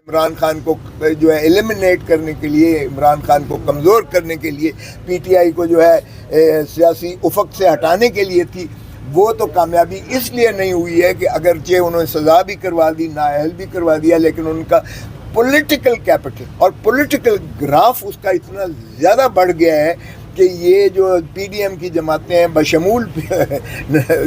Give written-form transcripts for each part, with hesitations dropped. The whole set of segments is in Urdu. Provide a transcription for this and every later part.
عمران خان کو جو ہے ایلیمنیٹ کرنے کے لیے، عمران خان کو کمزور کرنے کے لیے، پی ٹی آئی کو جو ہے سیاسی افق سے ہٹانے کے لیے تھی، وہ تو کامیابی اس لیے نہیں ہوئی ہے کہ اگرچہ انہوں نے سزا بھی کروا دی، نااہل بھی کروا دیا، لیکن ان کا پولیٹیکل کیپٹل اور پولیٹیکل گراف اس کا اتنا زیادہ بڑھ گیا ہے کہ یہ جو پی ڈی ایم کی جماعتیں ہیں بشمول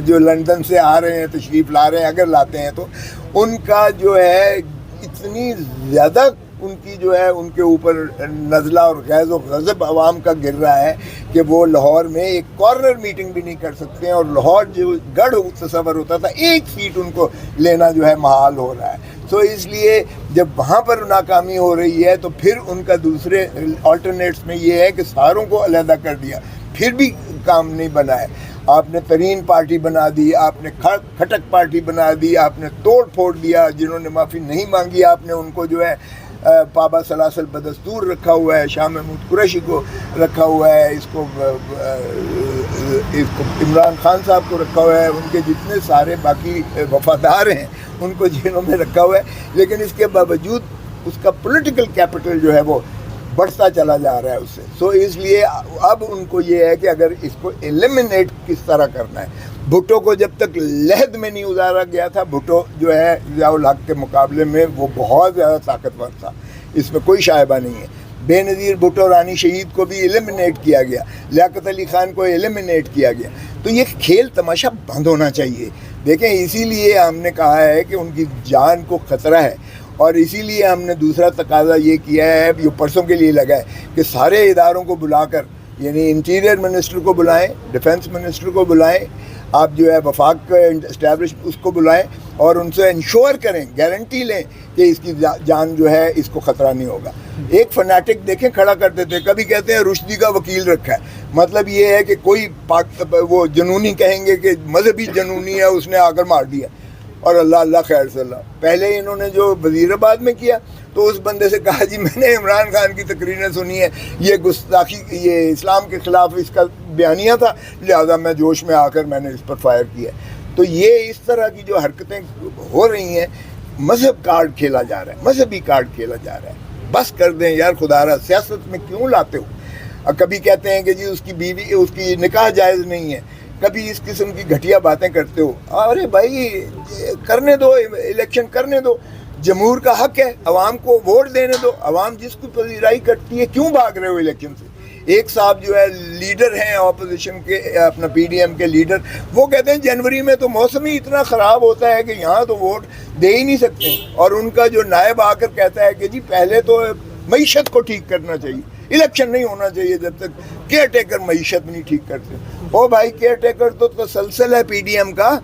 جو لندن سے آ رہے ہیں، تشریف لا رہے ہیں، اگر لاتے ہیں تو ان کا جو ہے اتنی زیادہ ان کی جو ہے ان کے اوپر نزلہ اور غیظ و غضب عوام کا گر رہا ہے کہ وہ لاہور میں ایک کارنر میٹنگ بھی نہیں کر سکتے ہیں، اور لاہور جو گڑھ تصور ہوتا تھا ایک سیٹ ان کو لینا جو ہے محال ہو رہا ہے۔ تو اس لیے جب وہاں پر ناکامی ہو رہی ہے تو پھر ان کا دوسرے آلٹرنیٹس میں یہ ہے کہ ساروں کو علیحدہ کر دیا، پھر بھی کام نہیں بنا ہے۔ آپ نے ترین پارٹی بنا دی، آپ نے کھٹک پارٹی بنا دی، آپ نے توڑ پھوڑ دیا، جنہوں نے معافی نہیں مانگی آپ نے ان کو جو ہے پابا سلاسل بدستور رکھا ہوا ہے، شاہ محمود قریشی کو رکھا ہوا ہے، اس کو عمران خان صاحب کو رکھا ہوا ہے، ان کے جتنے سارے باقی وفادار ہیں ان کو جیلوں میں رکھا ہوا ہے، لیکن اس کے باوجود اس کا پولیٹیکل کیپٹل جو ہے وہ بڑھتا چلا جا رہا ہے اس سے۔ سو اس لیے اب ان کو یہ ہے کہ اگر اس کو ایلیمنیٹ کس طرح کرنا ہے۔ بھٹو کو جب تک لحد میں نہیں اتارا گیا تھا، بھٹو جو ہے ضیاء الحق کے مقابلے میں وہ بہت زیادہ طاقتور تھا، اس میں کوئی شائبہ نہیں ہے۔ بے نظیر بھٹو رانی شہید کو بھی ایلیمنیٹ کیا گیا، لیاقت علی خان کو ایلیمنیٹ کیا گیا، تو یہ کھیل تماشا بند ہونا چاہیے۔ دیکھیں اسی لیے ہم نے کہا ہے کہ ان کی جان کو خطرہ ہے، اور اسی لیے ہم نے دوسرا تقاضا یہ کیا ہے، جو پرسوں کے لیے لگا ہے، کہ سارے اداروں کو بلا کر، یعنی انٹیریئر منسٹر کو بلائیں، ڈیفنس منسٹر کو بلائیں، آپ جو ہے وفاق اسٹیبلش اس کو بلائیں، اور ان سے انشور کریں، گارنٹی لیں کہ اس کی جان جو ہے اس کو خطرہ نہیں ہوگا۔ ایک فنیٹک دیکھیں کھڑا کرتے تھے، کبھی کہتے ہیں رشدی کا وکیل رکھا ہے، مطلب یہ ہے کہ کوئی وہ جنونی کہیں گے کہ مذہبی جنونی ہے، اس نے آ کر مار دیا، اور اللہ خیر صلی اللہ۔ پہلے انہوں نے جو وزیر آباد میں کیا تو اس بندے سے کہا جی میں نے عمران خان کی تقریریں سنی ہے، یہ گستاخی، یہ اسلام کے خلاف اس کا بیانیہ تھا، لہذا میں جوش میں آ کر میں نے اس پر فائر کیا۔ تو یہ اس طرح کی جو حرکتیں ہو رہی ہیں، مذہب کارڈ کھیلا جا رہا ہے، مذہبی کارڈ کھیلا جا رہا ہے۔ بس کر دیں یار خدا را، سیاست میں کیوں لاتے ہو؟ کبھی کہتے ہیں کہ جی اس کی بیوی، اس کی نکاح جائز نہیں ہے، کبھی اس قسم کی گھٹیا باتیں کرتے ہو۔ ارے بھائی کرنے دو، الیکشن کرنے دو، جمہور کا حق ہے، عوام کو ووٹ دینے دو، عوام جس کو پذیرائی کرتی ہے، کیوں بھاگ رہے ہو الیکشن سے؟ ایک صاحب جو ہے لیڈر ہیں اپوزیشن کے، اپنا پی ڈی ایم کے لیڈر، وہ کہتے ہیں جنوری میں تو موسم ہی اتنا خراب ہوتا ہے کہ یہاں تو ووٹ دے ہی نہیں سکتے، اور ان کا جو نائب آ کر کہتا ہے کہ جی پہلے تو معیشت کو ٹھیک کرنا چاہیے، الیکشن نہیں ہونا چاہیے جب تک کیئر ٹیکر معیشت نہیں ٹھیک کرتے۔ او بھائی کیئر ٹیکر تو تسلسل ہے پی ڈی ایم کا،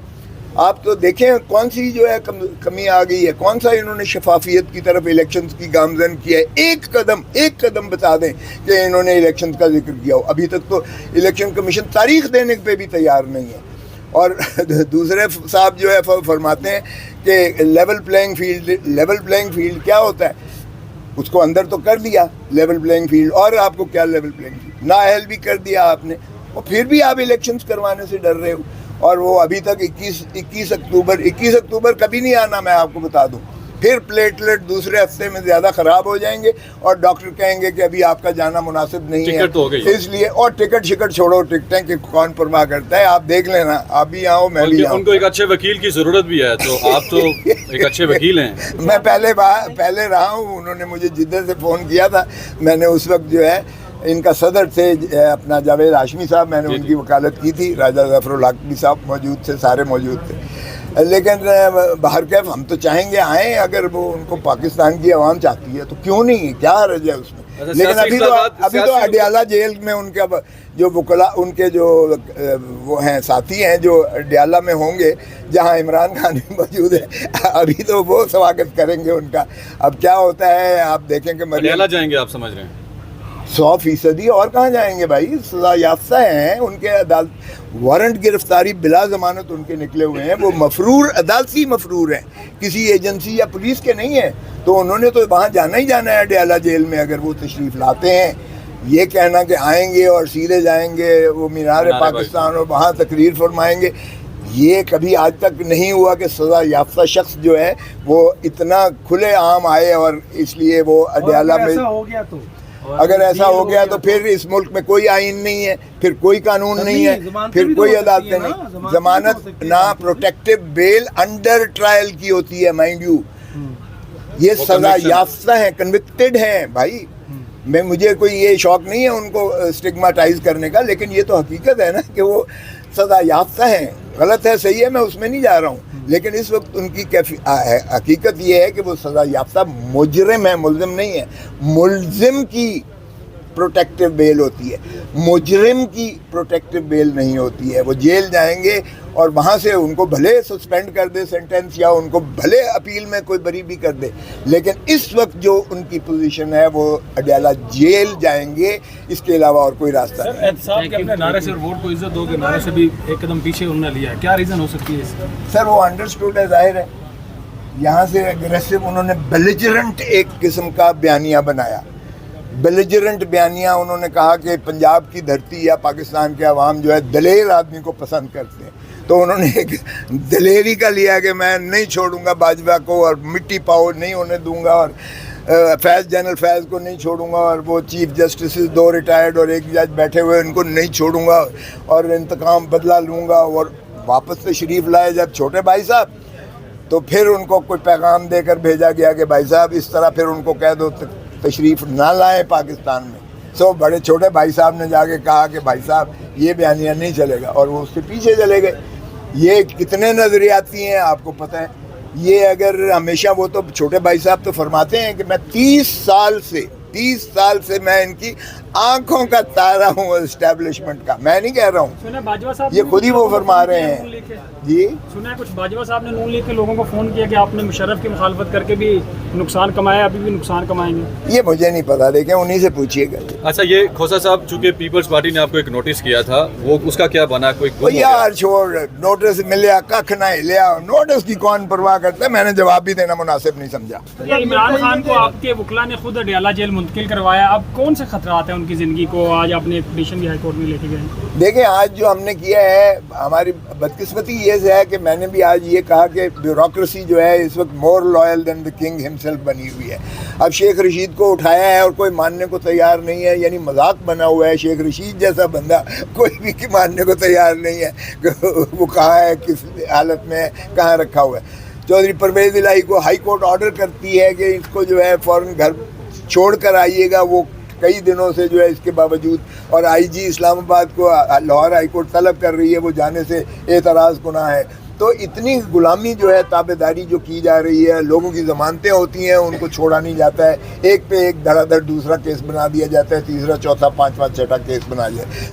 آپ تو دیکھیں کون سی جو ہے کمی آ گئی ہے، کون سا انہوں نے شفافیت کی طرف الیکشنز کی گامزن کیا ہے۔ ایک قدم بتا دیں کہ انہوں نے الیکشنز کا ذکر کیا ہو۔ ابھی تک تو الیکشن کمیشن تاریخ دینے پہ بھی تیار نہیں ہے، اور دوسرے صاحب جو ہے فرماتے ہیں کہ لیول پلینگ فیلڈ کیا ہوتا ہے؟ اس کو اندر تو کر دیا لیول پلینگ فیلڈ، اور آپ کو کیا لیول پلینگ فیلڈ، نااہل بھی کر دیا آپ نے، اور پھر بھی آپ الیکشنز کروانے سے ڈر رہے ہو۔ اور وہ ابھی تک 21 اکتوبر کبھی نہیں آنا، میں آپ کو بتا دوں، پھر پلیٹلیٹ دوسرے ہفتے میں زیادہ خراب ہو جائیں گے، اور ڈاکٹر کہیں گے کہ ابھی آپ کا جانا مناسب نہیں ہے، اس لیے، اور ٹکٹ چھوڑو، ٹکٹیں کہ کون پرواہ کرتا ہے، آپ دیکھ لینا، آپ بھی آؤ میں بھی آؤں۔ ان کو ایک اچھے وکیل کی ضرورت بھی ہے، تو آپ تو ایک اچھے وکیل ہیں۔ میں پہلے رہا ہوں، انہوں نے مجھے جدہ سے فون کیا تھا، میں نے اس وقت جو ہے ان کا صدر تھے اپنا جاوید ہاشمی صاحب، میں نے ان کی وکالت کی تھی، راجہ ظفر الحق بھی صاحب موجود تھے، سارے موجود تھے، لیکن باہر کیف ہم تو چاہیں گے آئیں، اگر وہ ان کو پاکستان کی عوام چاہتی ہے تو کیوں نہیں، کیا حرج ہے اس میں؟ لیکن ابھی تو اڈیالہ جیل میں ان کا جو وکلا، ان کے جو وہ ہیں ساتھی ہیں جو اڈیالہ میں ہوں گے، جہاں عمران خان بھی موجود ہے، ابھی تو وہ سواگت کریں گے ان کا۔ اب کیا ہوتا ہے آپ دیکھیں کہ اڈیالہ جائیں گے، آپ سمجھ رہے ہیں؟ 100%، اور کہاں جائیں گے بھائی، سزا یافتہ ہیں، ان کے عدالت وارنٹ گرفتاری بلا ضمانت ان کے نکلے ہوئے ہیں، وہ مفرور، عدالتی مفرور ہیں، کسی ایجنسی یا پولیس کے نہیں ہیں، تو انہوں نے تو وہاں جانا ہی جانا ہے اڈیالہ جیل میں اگر وہ تشریف لاتے ہیں۔ یہ کہنا کہ آئیں گے اور سیدھے جائیں گے وہ مینار پاکستان اور وہاں تقریر فرمائیں گے، یہ کبھی آج تک نہیں ہوا کہ سزا یافتہ شخص جو ہے وہ اتنا کھلے عام آئے اور اس لیے وہ اڈیالہ میں اگر ایسا ہو گیا تو پھر اس ملک میں کوئی آئین نہیں ہے، پھر کوئی قانون نہیں ہے، پھر کوئی عدالتیں نہیں. ضمانت نہ پروٹیکٹیو بیل انڈر ٹرائل کی ہوتی ہے، مائنڈ یو. یہ سزا یافتہ ہیں، کنوکٹڈ ہیں بھائی. مجھے کوئی یہ شوق نہیں ہے ان کو اسٹگماٹائز کرنے کا، لیکن یہ تو حقیقت ہے نا کہ وہ سزا یافتہ ہیں. غلط ہے صحیح ہے، میں اس میں نہیں جا رہا ہوں، لیکن اس وقت ان کی حقیقت یہ ہے کہ وہ سزا یافتہ مجرم ہے، ملزم نہیں ہے. ملزم کی پروٹیکٹیو بیل ہوتی ہے، مجرم کی پروٹیکٹیو بیل نہیں ہوتی ہے. وہ جیل جائیں گے اور وہاں سے ان کو بھلے سسپینڈ کر دے سینٹینس، یا ان کو بھلے اپیل میں کوئی بری بھی کر دے، لیکن اس وقت جو ان کی پوزیشن ہے وہ اڈیالہ جیل جائیں گے، اس کے علاوہ اور کوئی راستہ نہیں. سر احتساب کے اپنے نعرے سے ووٹ کو عزت دو کے نعرے سے بھی ایک قدم پیچھے انہوں نے لیا ہے، کیا ریزن ہو سکتی ہے اس کا؟ سر وہ انڈرسٹوڈ ہے، ظاہر ہے. یہاں سے اگریسو انہوں نے بیلیجرنٹ ایک قسم کا بیانیہ بنایا. بیلیجرنٹ بیانیہ انہوں نے کہا کہ پنجاب کی دھرتی یا پاکستان کے عوام جو ہے دلیر آدمی کو پسند کرتے ہیں. تو انہوں نے ایک دلیری کا لیا کہ میں نہیں چھوڑوں گا باجوہ کو، اور مٹی پاؤ نہیں ہونے دوں گا، اور فیض جنرل فیض کو نہیں چھوڑوں گا، اور وہ چیف جسٹسز 2 ریٹائرڈ اور 1 جج بیٹھے ہوئے ان کو نہیں چھوڑوں گا، اور انتقام بدلہ لوں گا. اور واپس تشریف لائے جب چھوٹے بھائی صاحب، تو پھر ان کو کوئی پیغام دے کر بھیجا گیا کہ بھائی صاحب اس طرح پھر ان کو کہہ دو تشریف نہ لائیں پاکستان میں. بڑے چھوٹے بھائی صاحب نے جا کے کہا کہ بھائی صاحب یہ بیانیہ نہیں چلے گا، اور وہ اس کے پیچھے چلے گئے. یہ کتنے نظریاتی ہیں آپ کو پتہ ہے. یہ اگر ہمیشہ وہ تو چھوٹے بھائی صاحب تو فرماتے ہیں کہ میں 30 سال سے میں ان کی آنکھوں کا تارا ہوں اسٹیبلشمنٹ کا. میں نہیں کہہ رہا ہوں، یہ خود ہی وہ فرما رہے ہیں. جی سنا ہے کچھ باجوہ صاحب نے نون لیگ کے لوگوں کو فون کیا کہ آپ نے مشرف کی مخالفت کر کے بھی نقصان کمایا، ابھی بھی نقصان کمائیں گے. یہ مجھے نہیں پتا، دیکھیں انہی سے پوچھیے گا. اچھا یہ کھوسا صاحب، چونکہ پیپلز پارٹی نے آپ کو ایک نوٹس کیا تھا، وہ اس کا کیا بنا؟ کوئی یار چھوڑ، نوٹس ملیا ککھ نہ لیا، نوٹس کی کون پرواہ کرتا ہے. میں نے جواب بھی دینا مناسب نہیں سمجھا. عمران خان کو آپ کے وکلا نے خود اڈیالہ جیل منتقل کروایا، اب کون سے خطرات ہیں ان کی زندگی کو؟ آج آپ نے ایک پٹیشن بھی ہائی کورٹ میں لے کے گئے. دیکھیں آج جو ہم نے کیا ہے، ہماری بدقسمتی یہ ہے کہ میں نے بھی آج یہ کہا کہ بیوروکریسی جو ہے اس وقت more loyal than the king himself بنی ہوئی ہے. اب شیخ رشید کو اٹھایا ہے اور کوئی ماننے کو تیار نہیں ہے، یعنی مذاق بنا ہوا ہے. شیخ رشید جیسا بندہ کوئی بھی ماننے کو تیار نہیں ہے کہ وہ کہاں ہے، کس حالت میں کہاں رکھا ہوا ہے. چودھری پرویز الہی کو ہائی کورٹ آرڈر کرتی ہے کہ اس کو جو ہے فوراً گھر چھوڑ کر آئیے گا. وہ کئی دنوں سے جو ہے اس کے باوجود، اور آئی جی اسلام آباد کو لاہور ہائی کورٹ طلب کر رہی ہے، وہ جانے سے اعتراض گناہ ہے. تو اتنی غلامی جو ہے، تابع داری جو کی جا رہی ہے، لوگوں کی ضمانتیں ہوتی ہیں ان کو چھوڑا نہیں جاتا ہے، ایک پہ ایک دھڑا دھڑ دوسرا کیس بنا دیا جاتا ہے، تیسرا چوتھا پانچواں چھٹا کیس بنا دیا.